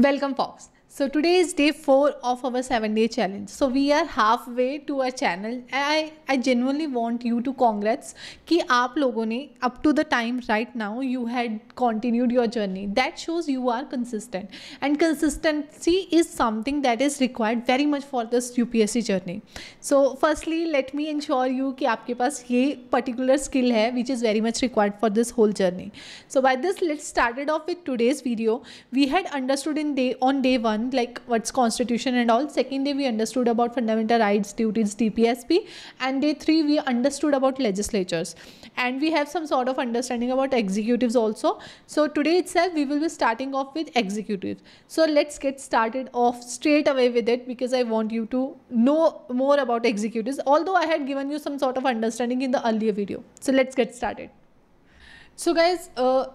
Welcome, folks. So today is day 4 of our 7-day challenge. So we are halfway to our channel. I genuinely want you to congrats कि आप लोगों ने up to the time right now you had continued your journey. That shows you are consistent, and consistency is something that is required very much for this UPSC journey. So firstly, let me ensure you कि आपके पास ये particular skill है which is very much required for this whole journey. So by this, let's start it off with today's video. We had understood on day 1 like what's constitution and all. Second day we understood about fundamental rights, duties, DPSP, and day 3 we understood about legislatures, and we have some sort of understanding about executives also. So today itself we will be starting off with executives. So let's get started off straight away with it because I want you to know more about executives, although I had given you some sort of understanding in the earlier video. So let's get started. So guys,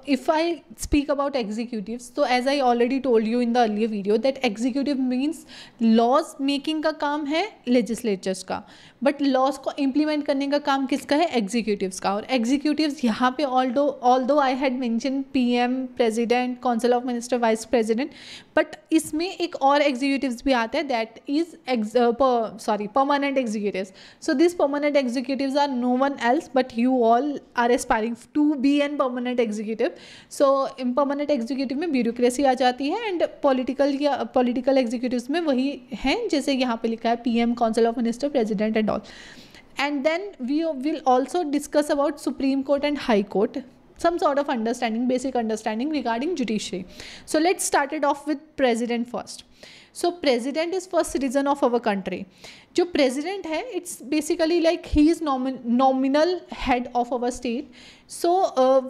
if I speak about executives, so as I already told you in the earlier video that executive means laws making का काम है legislatures का, but laws को implement करने का काम किसका है? executives का. और executives यहाँ पे although I had mentioned PM, President, Council of Minister, Vice President, but इसमें एक और executives भी आते हैं, that is permanent executives. So these permanent executives are no one else but you all are aspiring to be an permanent executive. So permanent executive में bureaucracy आ जाती है and political executives में वही हैं जैसे यहाँ पे लिखा है PM, council of minister, president and all. And then we will also discuss about supreme court and high court, some sort of understanding, basic understanding regarding judiciary. So let's start it off with president first. So president is first citizen of our country. जो president है it's basically like he is nominal head of our state. So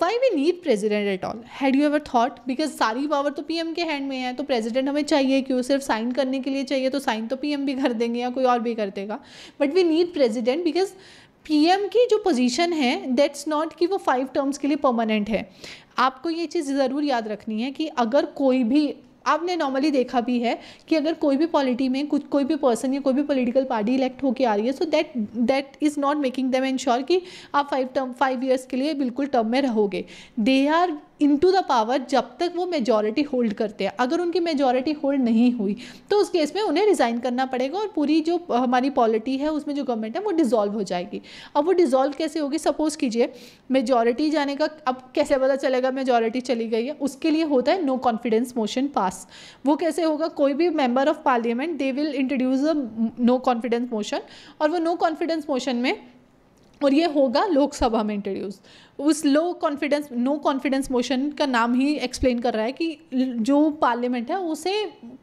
why we need president at all? Had you ever thought? Because सारी power तो PM के hand में है, तो president हमें चाहिए क्यों? सिर्फ साइन करने के लिए चाहिए, तो साइन तो PM भी कर देंगे या कोई और भी कर देगा. But we need president because PM की जो पोजीशन है दैट्स नॉट कि वो 5 टर्म्स के लिए परमानेंट है. आपको ये चीज़ ज़रूर याद रखनी है कि अगर कोई भी, आपने नॉर्मली देखा भी है कि अगर कोई भी पॉलिटी में कोई भी पर्सन या कोई भी पॉलिटिकल पार्टी इलेक्ट होकर आ रही है, so that is not making them ensure कि आप 5 ईयर्स के लिए बिल्कुल टर्म में रहोगे. They are into the power जब तक वो मेजॉरिटी होल्ड करते हैं. अगर उनकी मेजॉरिटी होल्ड नहीं हुई तो उस केस में उन्हें रिज़ाइन करना पड़ेगा और पूरी जो हमारी पॉलिटी है उसमें जो गवर्नमेंट है वो डिसॉल्व हो जाएगी. अब वो डिसॉल्व कैसे होगी? सपोज कीजिए मेजॉरिटी जाने का, अब कैसे पता चलेगा मेजॉरिटी चली गई है? उसके लिए होता है नो कॉन्फिडेंस मोशन पास. वो कैसे होगा? कोई भी member of parliament they will introduce a no confidence motion, और वो नो कॉन्फिडेंस मोशन में, और ये होगा लोकसभा में इंट्रोड्यूस. उस नो कॉन्फिडेंस मोशन का नाम ही एक्सप्लेन कर रहा है कि जो पार्लियामेंट है उसे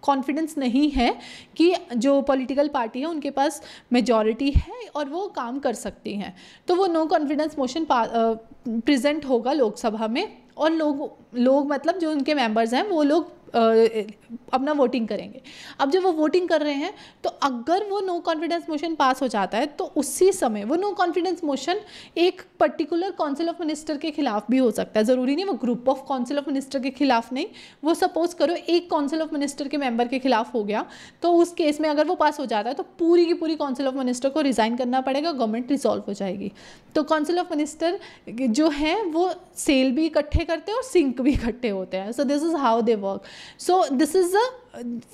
कॉन्फिडेंस नहीं है कि जो पॉलिटिकल पार्टी है उनके पास मेजॉरिटी है और वो काम कर सकती हैं. तो वो नो कॉन्फिडेंस मोशन प्रेजेंट होगा लोकसभा में, और लोग मतलब जो उनके मेंबर्स हैं वो लोग अपना वोटिंग करेंगे. अब जब वो वोटिंग कर रहे हैं तो अगर वो नो कॉन्फिडेंस मोशन पास हो जाता है तो उसी समय वो नो कॉन्फिडेंस मोशन एक पर्टिकुलर काउंसिल ऑफ मिनिस्टर के खिलाफ भी हो सकता है. ज़रूरी नहीं वो group of council of minister के खिलाफ नहीं, वो सपोज करो एक काउंसिल ऑफ मिनिस्टर के मेंबर के खिलाफ हो गया, तो उस केस में अगर वो पास हो जाता है तो पूरी की पूरी काउंसिल ऑफ मिनिस्टर को रिज़ाइन करना पड़ेगा, गवर्नमेंट रिजॉल्व हो जाएगी. तो काउंसिल ऑफ मिनिस्टर जो हैं वो सेल भी इकट्ठे करते हैं और सिंक भी इकट्ठे होते हैं. सो this is how they work. So this is the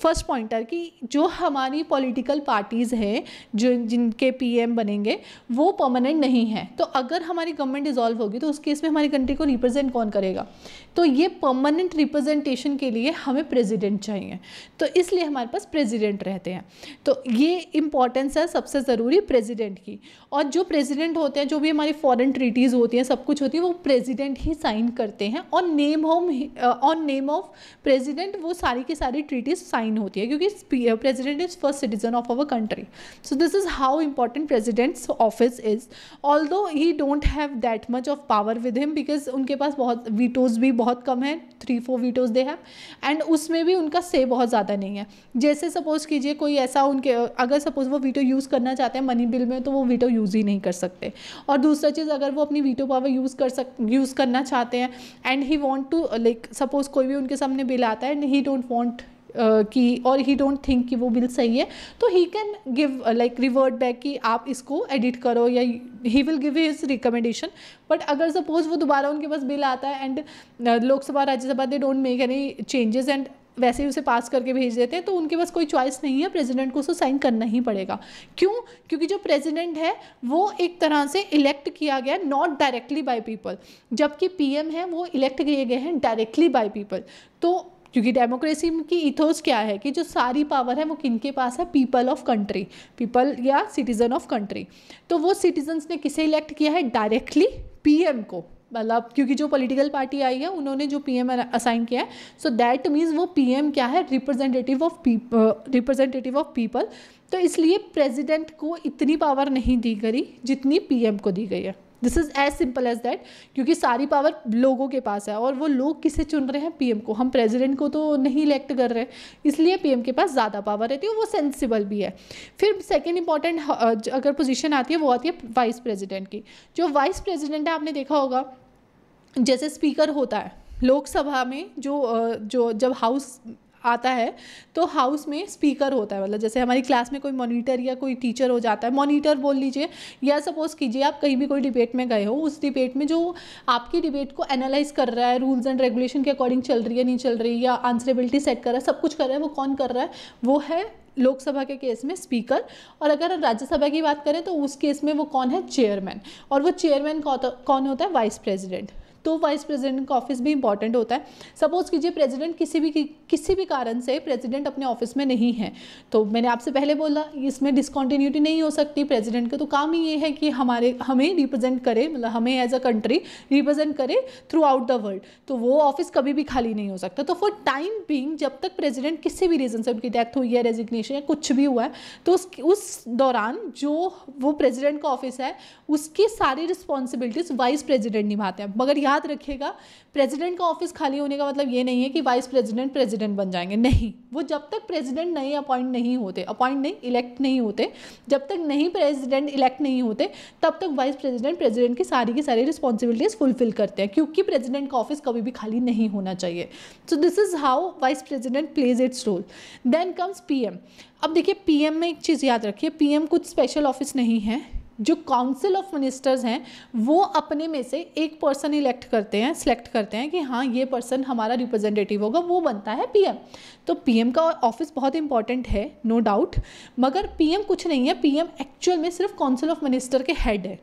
first pointer कि जो हमारी पॉलिटिकल पार्टीज़ हैं जो जिनके पीएम बनेंगे वो परमानेंट नहीं है. तो अगर हमारी गवर्नमेंट डिसॉल्व होगी तो उस केस में हमारी कंट्री को रिप्रेजेंट कौन करेगा? तो ये परमानेंट रिप्रेजेंटेशन के लिए हमें प्रेसिडेंट चाहिए, तो इसलिए हमारे पास प्रेसिडेंट रहते हैं. तो ये इंपॉर्टेंस है सबसे ज़रूरी प्रेसिडेंट की. और जो प्रेसिडेंट होते हैं, जो भी हमारी फॉरेन ट्रीटीज़ होती हैं, सब कुछ होती है, वो प्रेसिडेंट ही साइन करते हैं. ऑन नेम ऑफ प्रेसिडेंट वो सारी की सारी ट्रीटीज साइन होती है क्योंकि president is first citizen of our country. So this is how important president's office is. Although he don't have that much of power with him because उनके पास बहुत वीटोज़ भी बहुत कम है, 3-4 वीटोज़ दे हैव, एंड उसमें भी उनका से बहुत ज़्यादा नहीं है. जैसे सपोज कीजिए कोई ऐसा उनके, अगर सपोज वो वीटो यूज़ करना चाहते हैं मनी बिल में तो वो वीटो यूज़ ही नहीं कर सकते. और दूसरा चीज़, अगर वो अपनी वीटो पावर यूज़ करना चाहते हैं and he want to like suppose कोई भी उनके सामने बिल आता है एंड ही डोंट वांट कि, और ही डोंट थिंक कि वो बिल सही है, तो he can give like revert back कि आप इसको एडिट करो, या he will give his recommendation. But अगर सपोज वो दोबारा उनके पास बिल आता है and Lok Sabha Rajya Sabha they don't make any changes and वैसे ही उसे पास करके भेज देते हैं, तो उनके पास कोई चॉइस नहीं है, प्रेसिडेंट को उसको साइन करना ही पड़ेगा। क्यों? क्योंकि जो प्रेसिडेंट है वो एक तरह से इलेक्ट किया गया नॉट डायरेक्टली बाय पीपल, जबकि पीएम है वो इलेक्ट किए गए हैं डायरेक्टली बाय पीपल। तो क्योंकि डेमोक्रेसी की इथोस क्या है कि जो सारी पावर है वो किनके पास है? पीपल ऑफ कंट्री, पीपल या सिटीजन ऑफ कंट्री। तो वो सिटीजन्स ने किसे इलेक्ट किया है? डायरेक्टली पीएम को, मतलब क्योंकि जो पॉलिटिकल पार्टी आई है उन्होंने जो पीएम असाइन किया है, सो दैट मीन्स वो पीएम क्या है? Representative of people. तो इसलिए प्रेसिडेंट को इतनी पावर नहीं दी गई जितनी पीएम को दी गई है। This is as simple as that, क्योंकि सारी पावर लोगों के पास है और वो लोग किसे चुन रहे हैं? पीएम को। हम प्रेसिडेंट को तो नहीं इलेक्ट कर रहे, इसलिए पीएम के पास ज़्यादा पावर रहती है, वो सेंसिबल भी है। फिर सेकेंड इंपॉर्टेंट अगर पोजीशन आती है वो आती है वाइस प्रेसिडेंट की। जो वाइस प्रेसिडेंट है आपने देखा होगा, जैसे स्पीकर होता है लोकसभा में, जो जब हाउस आता है तो हाउस में स्पीकर होता है, मतलब जैसे हमारी क्लास में कोई मॉनिटर या कोई टीचर हो जाता है, मॉनिटर बोल लीजिए, या सपोज कीजिए आप कहीं भी कोई डिबेट में गए हो, उस डिबेट में जो आपकी डिबेट को एनालाइज कर रहा है, रूल्स एंड रेगुलेशन के अकॉर्डिंग चल रही है नहीं चल रही, या आंसरेबिलिटी सेट कर रहा है, सब कुछ कर रहा है, वो कौन कर रहा है? वो है लोकसभा के केस में स्पीकर। और अगर राज्यसभा की बात करें तो उस केस में वो कौन है? चेयरमैन। और वो चेयरमैन कौन होता है? Vice president. तो वाइस प्रेसिडेंट का ऑफिस भी इंपॉर्टेंट होता है। सपोज कीजिए प्रेसिडेंट किसी भी कारण से प्रेसिडेंट अपने ऑफिस में नहीं है, तो मैंने आपसे पहले बोला इसमें डिसकंटिन्यूटी नहीं हो सकती। प्रेसिडेंट का तो काम ही ये है कि हमें रिप्रेजेंट करे, मतलब हमें एज अ कंट्री रिप्रेजेंट करे थ्रू आउट द वर्ल्ड, तो वो ऑफिस कभी भी खाली नहीं हो सकता। तो फॉर टाइम बीइंग, जब तक प्रेसिडेंट किसी भी रीज़न से उनकी डेथ हुई है, रेजिग्नेशन या कुछ भी हुआ है, तो उस दौरान जो वो प्रेसिडेंट का ऑफिस है उसकी सारी रिस्पॉन्सिबिलिटीज वाइस प्रेसिडेंट निभाते हैं। मगर याद रखिएगा, प्रेसिडेंट का ऑफिस खाली होने का मतलब ये नहीं है कि वाइस प्रेसिडेंट प्रेसिडेंट बन जाएंगे, नहीं। वो जब तक प्रेसिडेंट नहीं इलेक्ट नहीं होते, जब तक नहीं प्रेसिडेंट इलेक्ट नहीं होते, तब तक वाइस प्रेसिडेंट की सारी रिस्पॉन्सिबिलिटीज फुलफिल करते हैं, क्योंकि प्रेसिडेंट का ऑफिस कभी भी खाली नहीं होना चाहिए। So this is how vice president plays its role. Then comes PM. अब देखिए पीएम में एक चीज़ याद रखिए, पीएम कुछ स्पेशल ऑफिस नहीं है। जो काउंसिल ऑफ मिनिस्टर्स हैं वो अपने में से एक पर्सन सेलेक्ट करते हैं कि हाँ ये पर्सन हमारा रिप्रेजेंटेटिव होगा, वो बनता है पीएम। तो पीएम का ऑफिस बहुत इंपॉर्टेंट है, नो डाउट, मगर पीएम कुछ नहीं है। पीएम एक्चुअल में सिर्फ काउंसिल ऑफ मिनिस्टर के हेड है।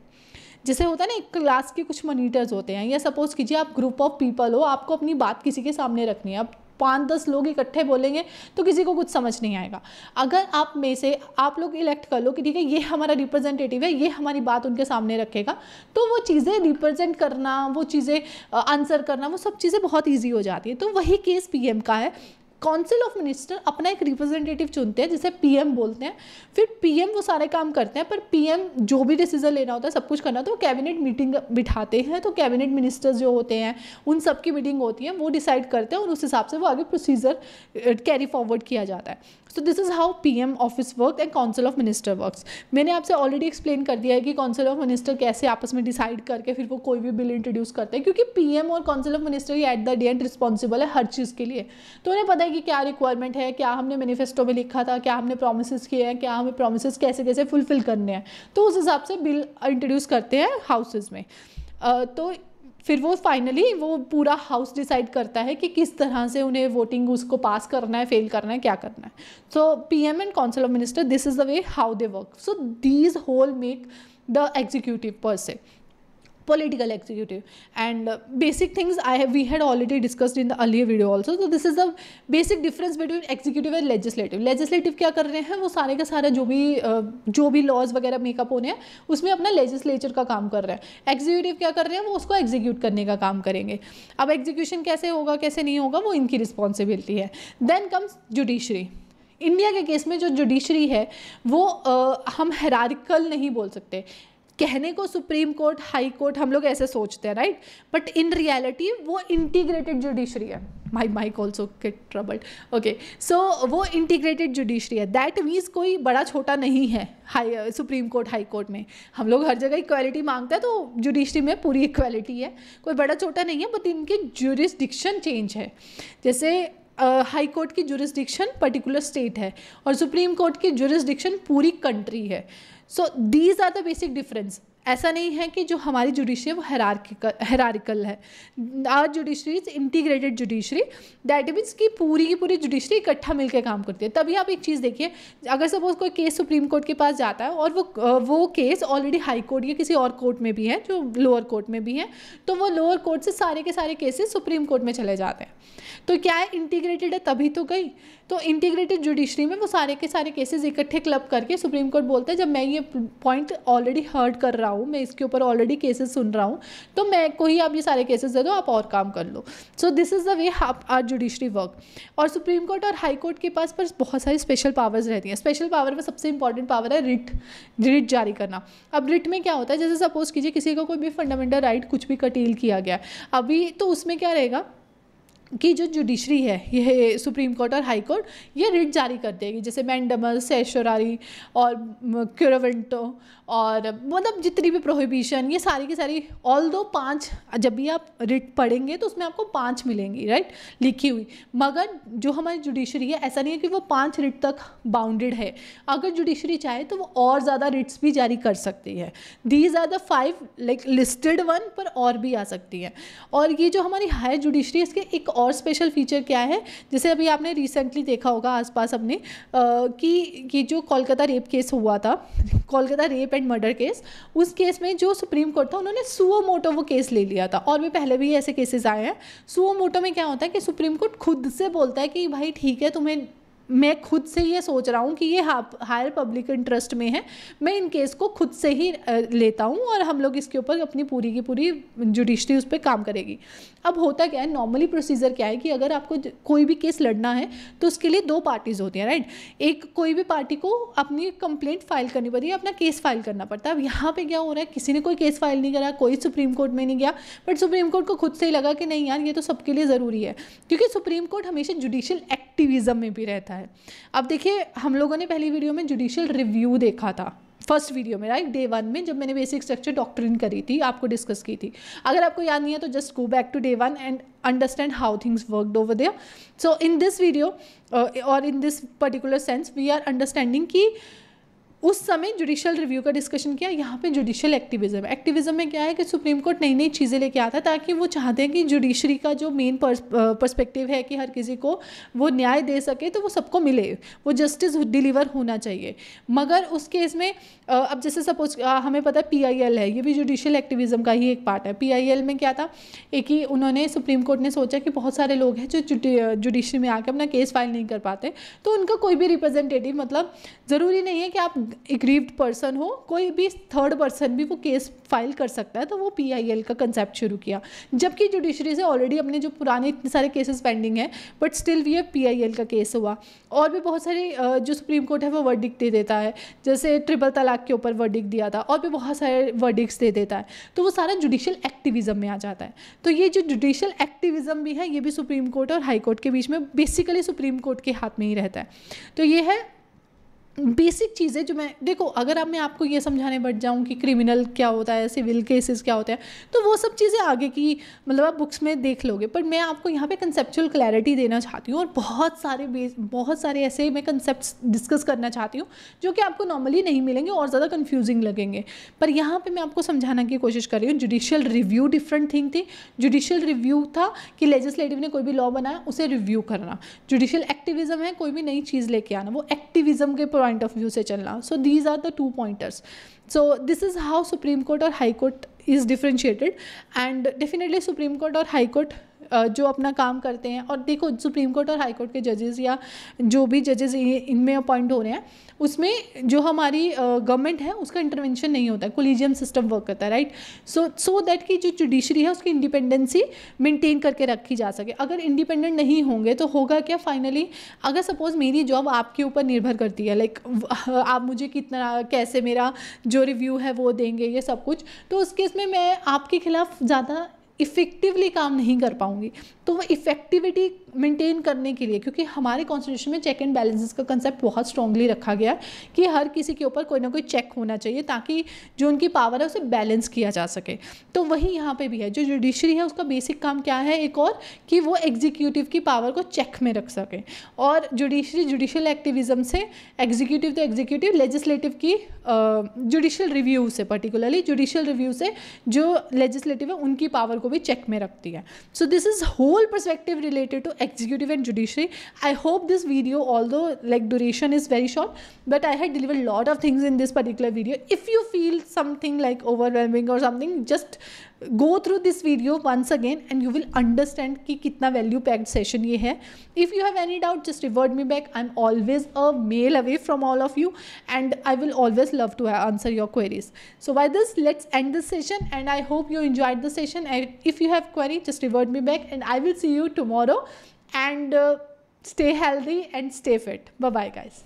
जैसे होता है ना, एक क्लास के कुछ मॉनिटर्स होते हैं, या सपोज कीजिए आप ग्रुप ऑफ पीपल हो, आपको अपनी बात किसी के सामने रखनी है, अब 5-10 लोग इकट्ठे बोलेंगे तो किसी को कुछ समझ नहीं आएगा। अगर आप में से आप लोग इलेक्ट कर लो कि ठीक है ये हमारा रिप्रेजेंटेटिव है, ये हमारी बात उनके सामने रखेगा, तो वो चीज़ें रिप्रेजेंट करना, वो चीज़ें आंसर करना, वो सब चीज़ें बहुत ईजी हो जाती है। तो वही केस पीएम का है। काउंसिल ऑफ मिनिस्टर अपना एक रिप्रेजेंटेटिव चुनते हैं जिसे पीएम बोलते हैं, फिर पीएम वो सारे काम करते हैं, पर पीएम जो भी डिसीजन लेना होता है, सब कुछ करना होता है, तो कैबिनेट मीटिंग बिठाते हैं। तो कैबिनेट मिनिस्टर्स जो होते हैं उन सब की मीटिंग होती है, वो डिसाइड करते हैं और उस हिसाब से वो आगे प्रोसीजर कैरी फॉरवर्ड किया जाता है। So this is how PM office work and council of minister works. मैंने आपसे ऑलरेडी एक्सप्लेन कर दिया है कि काउंसिल ऑफ मिनिस्टर कैसे आपस में डिसाइड करके फिर वो कोई भी बिल इंट्रोड्यूस करते हैं, क्योंकि पीएम और council of minister he at the end responsible है हर चीज़ के लिए। तो उन्हें पता है कि क्या रिक्वायरमेंट है, क्या हमने मैनिफेस्टो में लिखा था, क्या हमने प्रोमिसेस किए हैं, क्या हमें प्रोमिसेस कैसे कैसे फुलफिल करने हैं, तो उस हिसाब से बिल इंट्रोड्यूस करते हैं हाउसेज में। तो फिर वो फाइनली वो पूरा हाउस डिसाइड करता है कि किस तरह से उन्हें वोटिंग उसको पास करना है, फेल करना है, क्या करना है। So PM and council of minister, this is the way how they work. So these whole make the executive per se, political executive, and basic things we had already discussed in the earlier video also. So this is the basic difference between executive and legislative. Legislative क्या कर रहे हैं, वो सारे का सारा जो भी लॉज वगैरह मेकअप होने हैं उसमें अपना लेजिस्लेचर का काम कर रहे हैं। एग्जीक्यूटिव क्या कर रहे हैं, वो उसको एग्जीक्यूट करने का काम करेंगे। अब एग्जीक्यूशन कैसे होगा कैसे नहीं होगा वो इनकी रिस्पॉन्सिबिलिटी है। Then comes judiciary. इंडिया के केस में जो जुडिशरी है वो हम हायरार्किकल नहीं बोल सकते। कहने को सुप्रीम कोर्ट, हाई कोर्ट हम लोग ऐसे सोचते हैं, राइट, बट इन रियलिटी वो इंटीग्रेटेड जुडिशरी है। My mic also get troubled, okay. So वो इंटीग्रेटेड जुडिशरी है, दैट मीन्स कोई बड़ा छोटा नहीं है। High supreme court, high court में हम लोग हर जगह इक्वालिटी मांगते हैं, तो जुडिशरी में पूरी इक्वालिटी है, कोई बड़ा छोटा नहीं है, बट इनकी जुरिस्डिक्शन चेंज है। जैसे हाई कोर्ट की जुरिस्डिक्शन पर्टिकुलर स्टेट है और सुप्रीम कोर्ट की जुरिस्डिक्शन पूरी कंट्री है। So these are the basic difference. ऐसा नहीं है कि जो हमारी जुडिशरी है वो हेरारिकल है। Our judiciary is integrated judiciary, that means कि पूरी की पूरी जुडिशरी इकट्ठा मिलकर काम करती है। तभी आप एक चीज़ देखिए, अगर सपोज कोई केस सुप्रीम कोर्ट के पास जाता है और वो केस ऑलरेडी हाई कोर्ट या किसी और कोर्ट में भी है, जो लोअर कोर्ट में भी है, तो वो लोअर कोर्ट से सारे के सारे केसेस सुप्रीम कोर्ट में चले जाते हैं। तो क्या है, इंटीग्रेटेड है तभी तो गई। तो इंटीग्रेटेड जुडिशरी में वो सारे के सारे केसेस इकट्ठे क्लब करके सुप्रीम कोर्ट बोलता है, जब मैं ये पॉइंट ऑलरेडी हर्ट कर रहा हूँ, मैं इसके ऊपर ऑलरेडी केसेस सुन रहा हूँ, तो मैं को ही आप ये सारे केसेस दे दो, आप और काम कर लो। So this is the way our judiciary work. और सुप्रीम कोर्ट और हाई कोर्ट के पास पर बहुत सारी स्पेशल पावर्स रहती हैं। स्पेशल पावर में सबसे इंपॉर्टेंट पावर है रिट जारी करना। अब रिट में क्या होता है, जैसे सपोज कीजिए किसी का कोई भी फंडामेंटल राइट कुछ भी कर्टेल किया गया अभी, तो उसमें क्या रहेगा कि जो जुडिशरी है, ये सुप्रीम कोर्ट और हाई कोर्ट, ये रिट जारी कर देगी, जैसे मैंडमस, सेशोरारी और क्यूरवेंटो और मतलब जितनी भी प्रोहिबिशन, ये सारी की सारी, ऑल दो 5, जब भी आप रिट पढ़ेंगे तो उसमें आपको 5 मिलेंगी, राइट, लिखी हुई। मगर जो हमारी जुडिशरी है, ऐसा नहीं है कि वो 5 रिट तक बाउंडेड है। अगर जुडिशरी चाहे तो वो और ज़्यादा रिट्स भी जारी कर सकती है। These are the 5 like listed one, पर और भी आ सकती हैं। और ये जो हमारी हायर जुडिशरी है, इसके एक और स्पेशल फीचर क्या है, जैसे अभी आपने रिसेंटली देखा होगा आसपास अपने कि जो कोलकाता रेप केस हुआ था, Kolkata rape and murder case, उस केस में जो सुप्रीम कोर्ट था उन्होंने सुओ मोटो वो केस ले लिया था। और भी पहले भी ऐसे केसेस आए हैं। सुओ मोटो में क्या होता है कि सुप्रीम कोर्ट खुद से बोलता है कि भाई ठीक है, तुम्हें, मैं खुद से ये सोच रहा हूँ कि ये हायर पब्लिक इंटरेस्ट में है, मैं इन केस को खुद से ही लेता हूँ और हम लोग इसके ऊपर अपनी पूरी की पूरी जुडिशरी उस पर काम करेगी। अब होता क्या है, नॉर्मली प्रोसीजर क्या है कि अगर आपको कोई भी केस लड़ना है तो उसके लिए 2 पार्टीज होती हैं, राइट। एक, कोई भी पार्टी को अपनी कंप्लेंट फाइल करनी पड़ती है, अपना केस फाइल करना पड़ता है। अब यहाँ पे क्या हो रहा है, किसी ने कोई केस फाइल नहीं करा, कोई सुप्रीम कोर्ट में नहीं गया, बट सुप्रीम कोर्ट को खुद से ही लगा कि नहीं यार, ये तो सबके लिए ज़रूरी है, क्योंकि सुप्रीम कोर्ट हमेशा जुडिशियल एक्टिविज्म में भी रहता है। अब देखिए, हम लोगों ने पहली वीडियो में जुडिशियल रिव्यू देखा था, फर्स्ट वीडियो में, राइट, डे 1 में, जब मैंने बेसिक स्ट्रक्चर डॉक्ट्रिन करी थी, आपको डिस्कस की थी। अगर आपको याद नहीं है तो just go back to day 1 and understand how things worked over there. So in this video और in this particular sense we are understanding कि उस समय जुडिशियल रिव्यू का डिस्कशन किया, यहाँ पे जुडिशियल एक्टिविज्म। एक्टिविज्म में क्या है कि सुप्रीम कोर्ट नई नई चीज़ें लेके आता है, ताकि वो चाहते हैं कि जुडिशरी का जो मेन पर्सपेक्टिव है कि हर किसी को वो न्याय दे सके, तो वो सबको मिले, वो जस्टिस डिलीवर होना चाहिए। मगर उस केस में अब जैसे सपोज हमें पता है PIL है, ये भी जुडिशियल एक्टिविज्म का ही एक पार्ट है। PIL में क्या था, एक ही उन्होंने, सुप्रीम कोर्ट ने सोचा कि बहुत सारे लोग हैं जो जुडिशरी में आके अपना केस फाइल नहीं कर पाते, तो उनका कोई भी रिप्रेजेंटेटिव, मतलब ज़रूरी नहीं है कि आप एग्रीव्ड पर्सन हो, कोई भी थर्ड पर्सन भी वो केस फाइल कर सकता है, तो वो PIL का कंसेप्ट शुरू किया। जबकि जुडिशरी से ऑलरेडी अपने जो पुराने इतने सारे केसेस पेंडिंग हैं, बट स्टिल भी PIL का केस हुआ। और भी बहुत सारे जो सुप्रीम कोर्ट है वो वर्डिक्ट दे देता है, जैसे ट्रिपल तलाक के ऊपर वर्डिक्ट दिया था, और भी बहुत सारे वर्डिक्ट्स दे देता है, तो वो सारा जुडिशियल एक्टिविज्म में आ जाता है। तो ये जो जुडिशियल एक्टिविज्म भी है, ये भी सुप्रीम कोर्ट और हाई कोर्ट के बीच में, बेसिकली सुप्रीम कोर्ट के हाथ में ही रहता है। तो ये है बेसिक चीज़ें जो मैं, देखो, अगर अब मैं आपको ये समझाने बैठ जाऊँ कि क्रिमिनल क्या होता है, सिविल केसेस क्या होते हैं, तो वो सब चीज़ें आगे की मतलब आप बुक्स में देख लोगे, पर मैं आपको यहाँ पे कंसेप्चुअल क्लैरिटी देना चाहती हूँ। और बहुत सारे ऐसे मैं कंसेप्ट्स डिस्कस करना चाहती हूँ जो कि आपको नॉर्मली नहीं मिलेंगे और ज़्यादा कन्फ्यूजिंग लगेंगे, पर यहाँ पर मैं आपको समझाने की कोशिश कर रही हूँ। जुडिशियल रिव्यू डिफरेंट थिंग थी। जुडिशियल रिव्यू था कि लेजिस्लेटिव ने कोई भी लॉ बनाया उसे रिव्यू करना। जुडिशियल एक्टिविज्म है कोई भी नई चीज़ लेके आना, वो एक्टिविज्म के पॉइंट ऑफ व्यू से चलना। So these are the 2 pointers. So this is how supreme court और high court is differentiated. And definitely supreme court और हाई कोर्ट जो अपना काम करते हैं, और देखो सुप्रीम कोर्ट और हाई कोर्ट के जजेस या जो भी जजेस इनमें अपॉइंट हो रहे हैं, उसमें जो हमारी गवर्नमेंट है उसका इंटरवेंशन नहीं होता है, कोलिजियम सिस्टम वर्क करता है, राइट। सो दैट कि जो जुडिशरी है उसकी इंडिपेंडेंसी मेंटेन करके रखी जा सके। अगर इंडिपेंडेंट नहीं होंगे तो होगा क्या फाइनली, अगर सपोज मेरी जॉब आपके ऊपर निर्भर करती है, लाइक आप मुझे कितना, कैसे मेरा जो रिव्यू है वो देंगे, ये सब कुछ, तो उस केस में मैं आपके खिलाफ ज़्यादा इफ़ेक्टिवली काम नहीं कर पाऊंगी। तो वो इफेक्टिविटी मेंटेन करने के लिए, क्योंकि हमारे कॉन्स्टिट्यूशन में चेक एंड बैलेंसेस का कंसेप्ट बहुत स्ट्रांगली रखा गया कि हर किसी के ऊपर कोई ना कोई चेक होना चाहिए ताकि जो उनकी पावर है उसे बैलेंस किया जा सके। तो वही यहाँ पे भी है, जो जुडिशरी है उसका बेसिक काम क्या है एक और, कि वो एग्जीक्यूटिव की पावर को चेक में रख सके, और जुडिशरी जुडिशियल एक्टिविज्म से, एग्जीक्यूटिव तो एग्जीक्यूटिव, लेजिस्लेटिव की जुडिशियल रिव्यू से, पर्टिकुलरली जुडिशियल रिव्यू से जो लेजिस्लेटिव है उनकी पावर को भी चेक में रखती है। So this is whole perspective related to executive and judiciary. I hope this video, although like duration is very short, but I had delivered a lot of things in this particular video. If you feel something like overwhelming or something, just go through this video once again and you will understand कि कितना value packed session ये है. If you have any doubt, just revert me back. I'm always a mail away from all of you and I will always love to answer your queries. So by this, let's end this session and I hope you enjoyed the session. And if you have query, just revert me back and I will see you tomorrow. And stay healthy and stay fit. Bye bye guys.